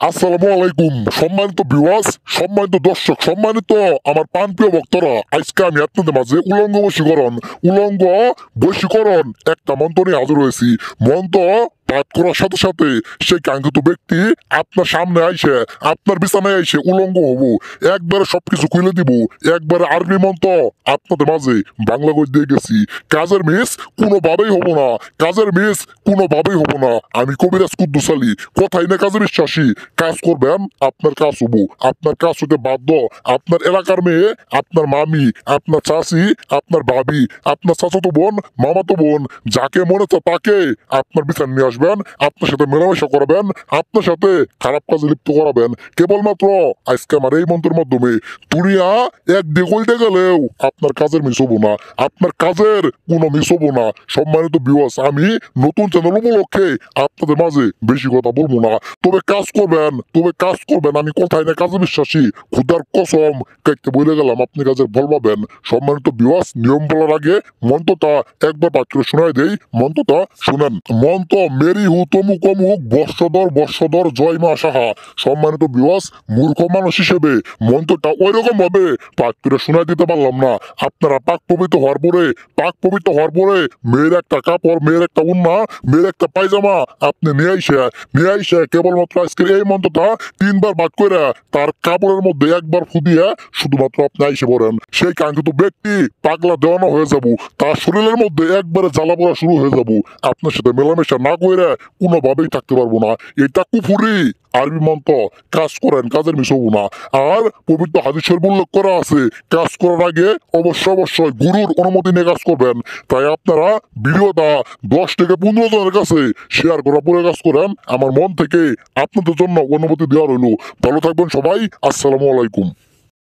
আসসালামু আলাইকুম। সম্মানিত ভিউয়ার্স, সম্মানিত দর্শক, সম্মানিত আমার প্রাণপ্রিয় ভক্তরা, আজকে আমি আপনাদের মাঝে উলঙ্গ বশীকরণ একটা মন্ত্র নিয়ে হাজির হয়েছি। মন্ত্র পাঠ করার সাথে সাথে সেই কাঙ্ক্ষিত ব্যক্তি আপনার সামনে আইসে, আপনার বিছানায় আইসে উলঙ্গ হব। একবারে সবকিছু খুলে দিব। একবারে আরবি মন্ত্র আপনাদের মাঝে বাংলা করে দিয়ে গেছি। কাজের মিস কোনোভাবেই হব না, কাজের মিস কোনোভাবেই হব না। আমি কবিরাজ কুদ্দুস আলী, কথাই না কাজে বিশ্বাসী। কাজ করবেন, আপনার কাজ হবো। আপনার কাজ হতে বাধ্য। আপনার এলাকার মেয়ে, আপনার মামি, আপনার চাচি, আপনার ভাবি, আপনার চাচাতো বোন, মামাতো বোন, যাকে মনে চায় তাকে আপনার বিচার নিয়ে আসবেন। আপনার সাথে মেলামেশা করাবেন, আপনার সাথে খারাপ কাজে লিপ্ত করাবেন। কেবলমাত্র আজকে আমার এই মন্ত্রের মাধ্যমে দুনিয়া একদিকে উল্টে গেলেও আপনার কাজের মিস হবো না, আপনার কাজের কোনো মিস হবো না। সম্মানিত ভিউয়ার্স, আমি নতুন চ্যানেল উপলক্ষে আপনাদের মাঝে বেশি কথা বলবো না। তবে কাজ করবেন। আমি কথাই না কাজে বিশ্বাসী। খুদার কসম কাইতে বলে গেলাম, আপনি কাজের ফল পাবেন। সম্মানিত ভিউয়ার্স, নিয়ম বলার আগে মন্ত্রটা একবার পাঠ করে শোনাই দেই। মন্ত্রটা শুনেন। মন্ত্র মেরি হু তমুক অমুক বর্ষধর জয় মা সাহা। সম্মানিত ভিউয়ার্স, মূর্খ মানুষ হিসেবে মন্ত্রটা ওই রকম ভাবে পাঠ করে শোনাই দিতে পারলাম না। আপনারা পাক পবিত্র হওয়ার পরে মেয়ের একটা কাপড়, মেয়ের একটা উন্না, মেয়ের একটা পায়জামা আপনি নিয়ে আইসে কেবলমাত্র আজকের এই মন্ত্রটা 3বার পাঠ করে তার কাপড়ের মধ্যে একবার ফুদিয়ে শুধুমাত্র আপনি আইসে পড়েন। সেই কাঙ্ক্ষিত ব্যক্তি পাগলা দেওয়ানো হয়ে যাব। তার শরীরের মধ্যে একবারে জ্বালা পড়া শুরু হয়ে যাব। আপনার সাথে মেলামেশা না করে কোনোভাবেই থাকতে পারবো না। এটা কুফুরি আরবি মন্ত্র। কাজ করেন, কাজের মিস হবো না। আর পবিত্র হাদিসের উল্লেখ করা আছে, কাজ করার আগে অবশ্যই গুরুর অনুমতি নিয়ে কাজ করবেন। তাই আপনারা ভিডিওটা 10 থেকে 15 জনের কাছে শেয়ার করা পরে কাজ করেন। আমার মন থেকে আপনাদের জন্য অনুমতি দেওয়া রইল। ভালো থাকবেন সবাই। আসসালামু আলাইকুম।